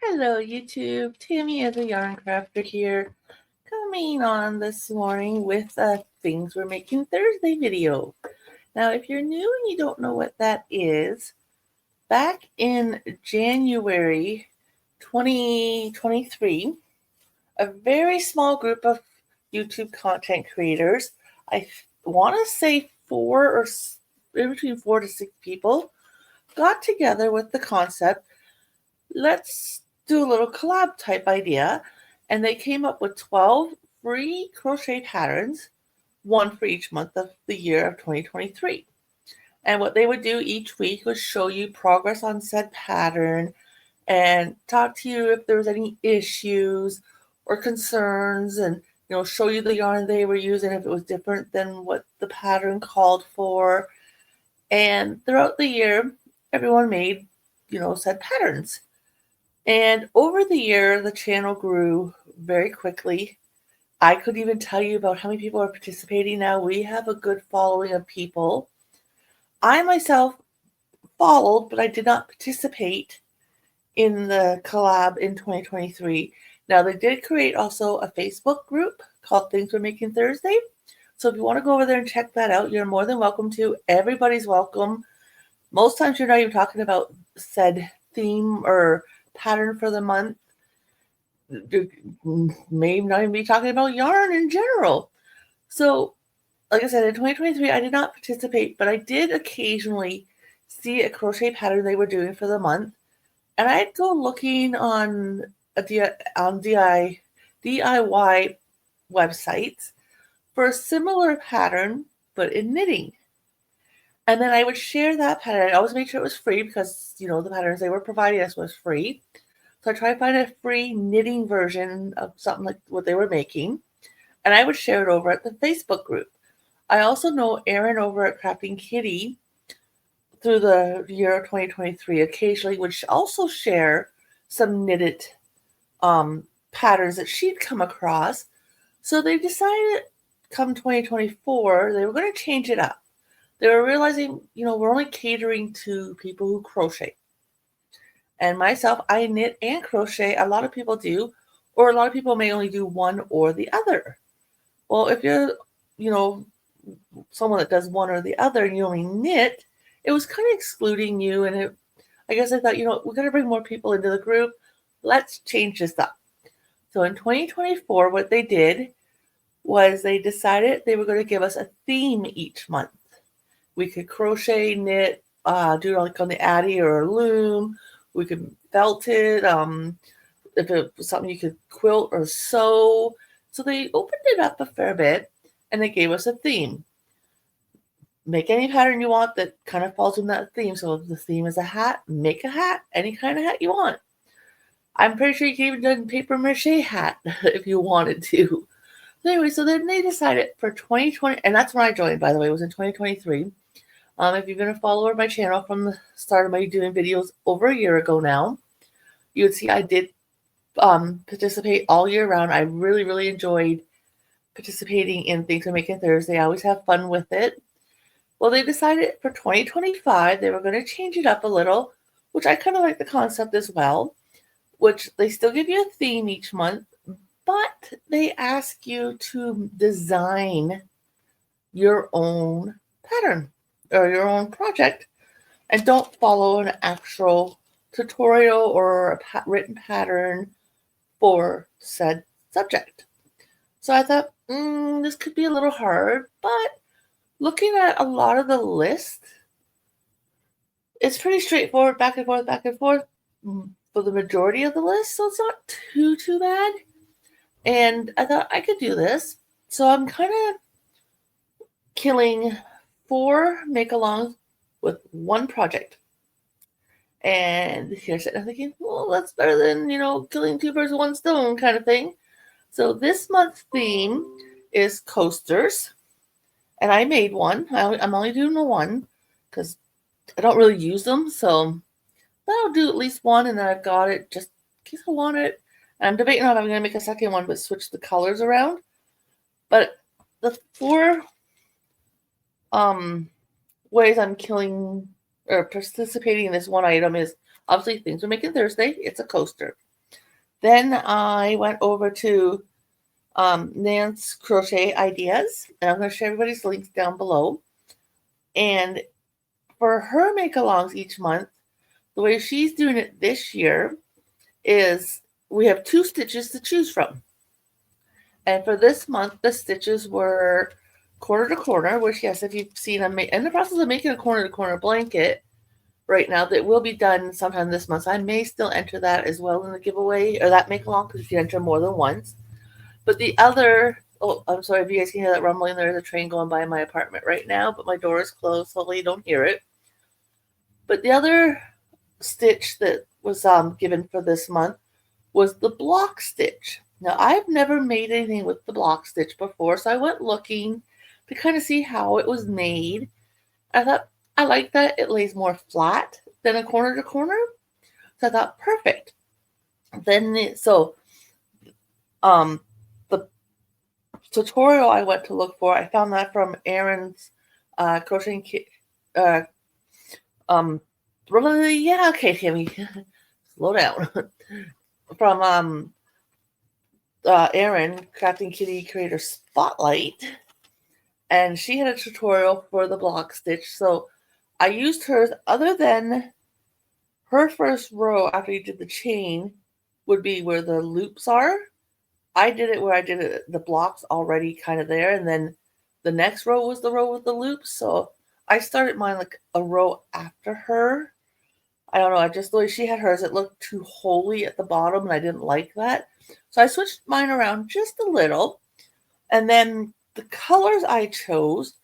Hello YouTube, Tammy as a yarn crafter here, coming on this morning with a Things We're Making Thursday video. Now if you're new and you don't know what that is, back in January 2023, a very small group of YouTube content creators, I want to say in between 4 to 6 people, got together with the concept, let's do a little collab type idea. And they came up with 12 free crochet patterns, one for each month of the year of 2023. And what they would do each week was show you progress on said pattern and talk to you if there was any issues or concerns, and show you the yarn they were using if it was different than what the pattern called for. And throughout the year, everyone made, said patterns. And over the year, the channel grew very quickly. I couldn't even tell you about how many people are participating now. We have a good following of people. I myself followed, but I did not participate in the collab in 2023. Now, they did create also a Facebook group called Things We're Making Thursday. So if you want to go over there and check that out, you're more than welcome to. Everybody's welcome. Most times you're not even talking about said theme or pattern for the month. May not even be talking about yarn in general. So, like I said, in 2023, I did not participate, but I did occasionally see a crochet pattern they were doing for the month, and I'd go looking on DIY websites for a similar pattern, but in knitting. And then I would share that pattern. I always made sure it was free because, the patterns they were providing us was free. So I tried to find a free knitting version of something like what they were making, and I would share it over at the Facebook group. I also know Erin over at Crafting Kitty through the year of 2023 occasionally would also share some knitted patterns that she'd come across. So they decided come 2024 they were going to change it up. They were realizing, we're only catering to people who crochet. And myself, I knit and crochet. A lot of people do, or a lot of people may only do one or the other. Well, if you're, someone that does one or the other and you only knit, it was kind of excluding you. And I guess I thought, we're going to bring more people into the group. Let's change this up. So in 2024, what they did was they decided they were going to give us a theme each month. We could crochet, knit, do it like on the Addy or a loom. We could felt it. If it was something you could quilt or sew. So they opened it up a fair bit, and they gave us a theme. Make any pattern you want that kind of falls in that theme. So if the theme is a hat, make a hat, any kind of hat you want. I'm pretty sure you can even do a paper mache hat if you wanted to. Anyway, so then they decided for 2020, and that's when I joined, by the way, it was in 2023. If you've been a follower of my channel from the start of my doing videos over a year ago now, you would see I did participate all year round. I really, really enjoyed participating in Things We're Making Thursday. I always have fun with it. Well, they decided for 2025 they were going to change it up a little, which I kind of like the concept as well, which they still give you a theme each month, but they ask you to design your own pattern or your own project, and don't follow an actual tutorial or a written pattern for said subject. So I thought, this could be a little hard, but looking at a lot of the list, it's pretty straightforward, back and forth for the majority of the list, so it's not too bad. And I thought I could do this. So I'm kind of killing 4 make-alongs with one project. And here I'm thinking, well, that's better than, killing 2 birds with 1 stone kind of thing. So this month's theme is coasters. And I made one. I'm only doing the one because I don't really use them. So I'll do at least one, and then I've got it just in case I want it. And I'm debating on if I'm going to make a second one, but switch the colors around. But the 4 ways I'm killing or participating in this one item is obviously Things We're Making Thursday. It's a coaster. Then I went over to Nan's Crochet Ideas, and I'm going to share everybody's links down below. And for her make-alongs each month, the way she's doing it this year is we have 2 stitches to choose from. And for this month, the stitches were corner to corner, which, yes, if you've seen, I'm in the process of making a corner to corner blanket right now that will be done sometime this month. So I may still enter that as well in the giveaway, or that make along, because if you enter more than once. But the other, oh, I'm sorry if you guys can hear that rumbling. There's a train going by my apartment right now, but my door is closed, so hopefully you don't hear it. But the other stitch that was given for this month was the block stitch. Now, I've never made anything with the block stitch before, so I went looking to kind of see how it was made. I thought, I like that it lays more flat than a corner to corner. So I thought, perfect. Then, the tutorial I went to look for, I found that from Erin's crocheting kit. Yeah, okay, Tammy, slow down. From Erin, Crafting Kitty Creator Spotlight, and she had a tutorial for the block stitch, so I used hers. Other than her first row after you did the chain would be where the loops are. I did it where I did it, the blocks already kind of there, and then the next row was the row with the loops, so I started mine like a row after her. I don't know, I just, the way she had hers, it looked too holy at the bottom, and I didn't like that. So I switched mine around just a little. And then the colors I chose,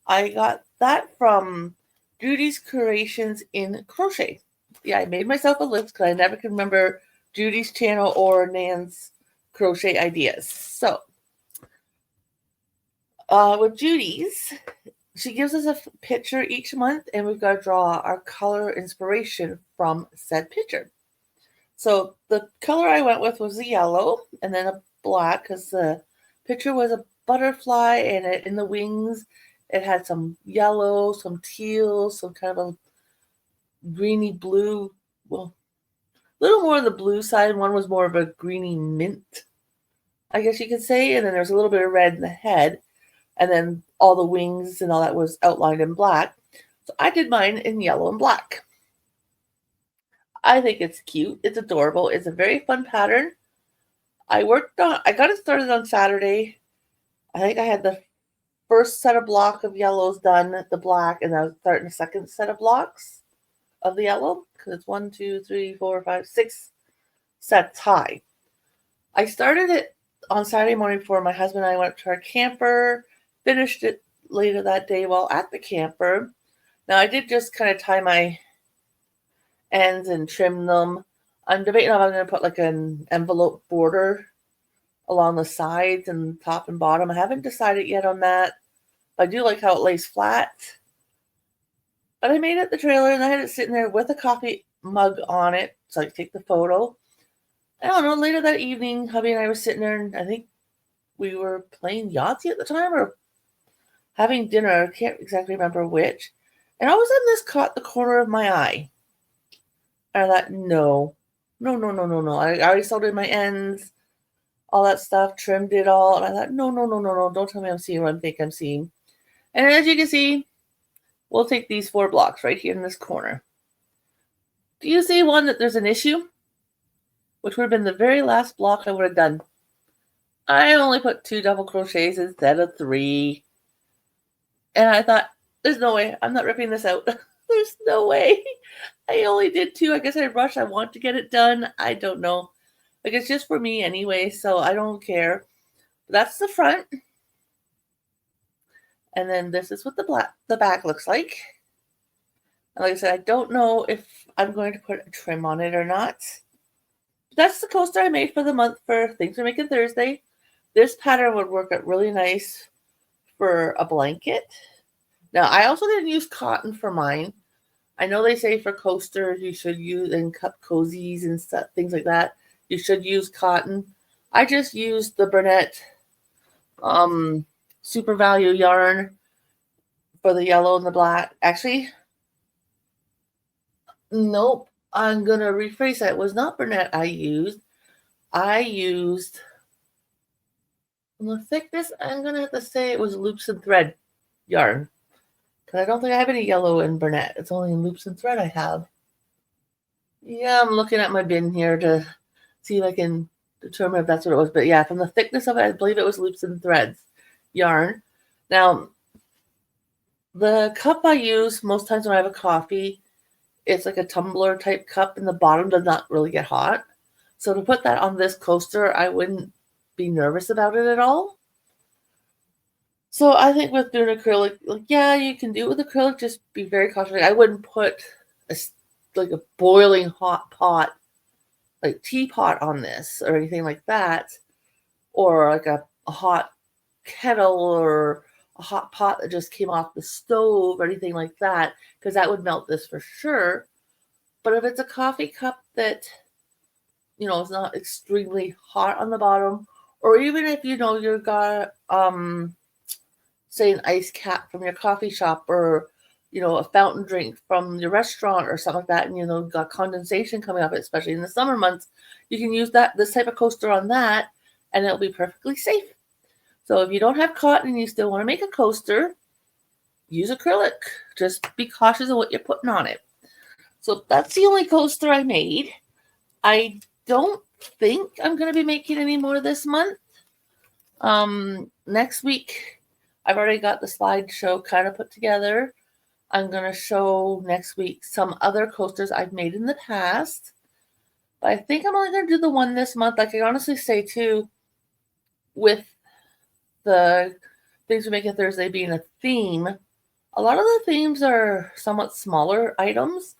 I got that from Judy's Creations in Crochet. Yeah, I made myself a list because I never can remember Judy's channel or Nan's Crochet Ideas. So, with Judy's, she gives us a picture each month, and we've got to draw our color inspiration from said picture. So the color I went with was the yellow, and then a black, because the picture was a butterfly, and in the wings it had some yellow, some teal, some kind of a greeny blue. Well, a little more on the blue side. One was more of a greeny mint, I guess you could say. And then there's a little bit of red in the head. And then all the wings and all that was outlined in black. So I did mine in yellow and black. I think it's cute. It's adorable. It's a very fun pattern. I got it started on Saturday. I think I had the first set of block of yellows done, the black, and I was starting the second set of blocks of the yellow, because it's 1, 2, 3, 4, 5, 6 sets high. I started it on Saturday morning before my husband and I went to our camper, finished it later that day while at the camper. Now, I did just kind of tie my ends and trim them. I'm debating if I'm going to put like an envelope border along the sides and top and bottom. I haven't decided yet on that. I do like how it lays flat. But I made it the trailer, and I had it sitting there with a coffee mug on it so I could take the photo. I don't know, later that evening, hubby and I were sitting there, and I think we were playing Yahtzee at the time or having dinner. I can't exactly remember which. And all of a sudden, this caught the corner of my eye. And I thought, no. I already sewed in my ends, all that stuff, trimmed it all. And I thought, no. Don't tell me I'm seeing what I think I'm seeing. And as you can see, we'll take these 4 blocks right here in this corner. Do you see one that there's an issue? Which would have been the very last block I would have done. I only put 2 double crochets instead of 3. And I thought, there's no way. I'm not ripping this out. There's no way. I only did 2. I guess I rushed. I want to get it done. I don't know. Like, it's just for me anyway, so I don't care. That's the front. And then this is what the back looks like. And like I said, I don't know if I'm going to put a trim on it or not. That's the coaster I made for the month for Things We're Making Thursday. This pattern would work out really nice for a blanket. Now, I also didn't use cotton for mine. I know they say for coasters you should use, and cup cozies and stuff, things like that, you should use cotton. I just used the Burnett Super Value yarn for the yellow and the black. Actually, nope. I'm going to rephrase that. It was not Burnett I used. I used, on the thickness, I'm going to have to say it was loops and thread yarn. Because I don't think I have any yellow in Burnett. It's only in loops and thread I have. Yeah, I'm looking at my bin here to see if I can determine if that's what it was. But yeah, from the thickness of it, I believe it was loops and threads yarn. Now, the cup I use most times when I have a coffee, it's like a tumbler type cup, and the bottom does not really get hot. So to put that on this coaster, I wouldn't be nervous about it at all. So I think with doing acrylic, like, yeah, you can do it with acrylic. Just be very cautious. I wouldn't put like a boiling hot pot, like teapot on this or anything like that, or like a hot kettle or a hot pot that just came off the stove or anything like that, because that would melt this for sure. But if it's a coffee cup that, is not extremely hot on the bottom, or even if you've got say an ice cap from your coffee shop, or a fountain drink from your restaurant or something like that, and got condensation coming up, especially in the summer months, you can use this type of coaster on that, and it'll be perfectly safe. So if you don't have cotton and you still want to make a coaster, use acrylic. Just be cautious of what you're putting on it. So that's the only coaster I made. I don't think I'm going to be making any more this month. Next week, I've already got the slideshow kind of put together. I'm going to show next week some other coasters I've made in the past. But I think I'm only going to do the one this month. I can honestly say, too, with the Things We're Making Thursday being a theme, a lot of the themes are somewhat smaller items.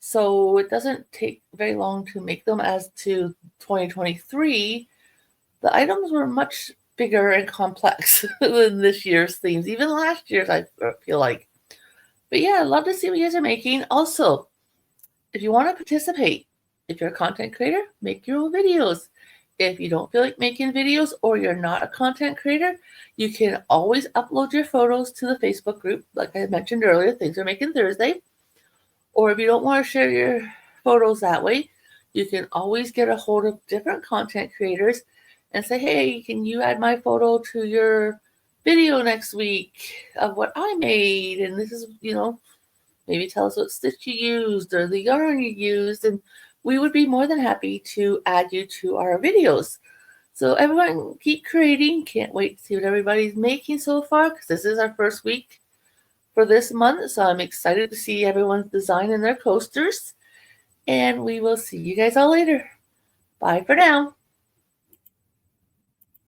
So it doesn't take very long to make them. As to 2023, the items were much bigger and complex than this year's themes, even last year's, I feel like. But yeah, I'd love to see what you guys are making. Also, if you want to participate, if you're a content creator, make your own videos. If you don't feel like making videos, or you're not a content creator, you can always upload your photos to the Facebook group, like I mentioned earlier, Things We're Making Thursday. Or if you don't want to share your photos that way, you can always get a hold of different content creators and say, hey, can you add my photo to your video next week of what I made? And this is, maybe tell us what stitch you used or the yarn you used. And we would be more than happy to add you to our videos. So everyone, keep creating. Can't wait to see what everybody's making so far, because this is our first week for this month. So I'm excited to see everyone's design in their coasters. And we will see you guys all later. Bye for now.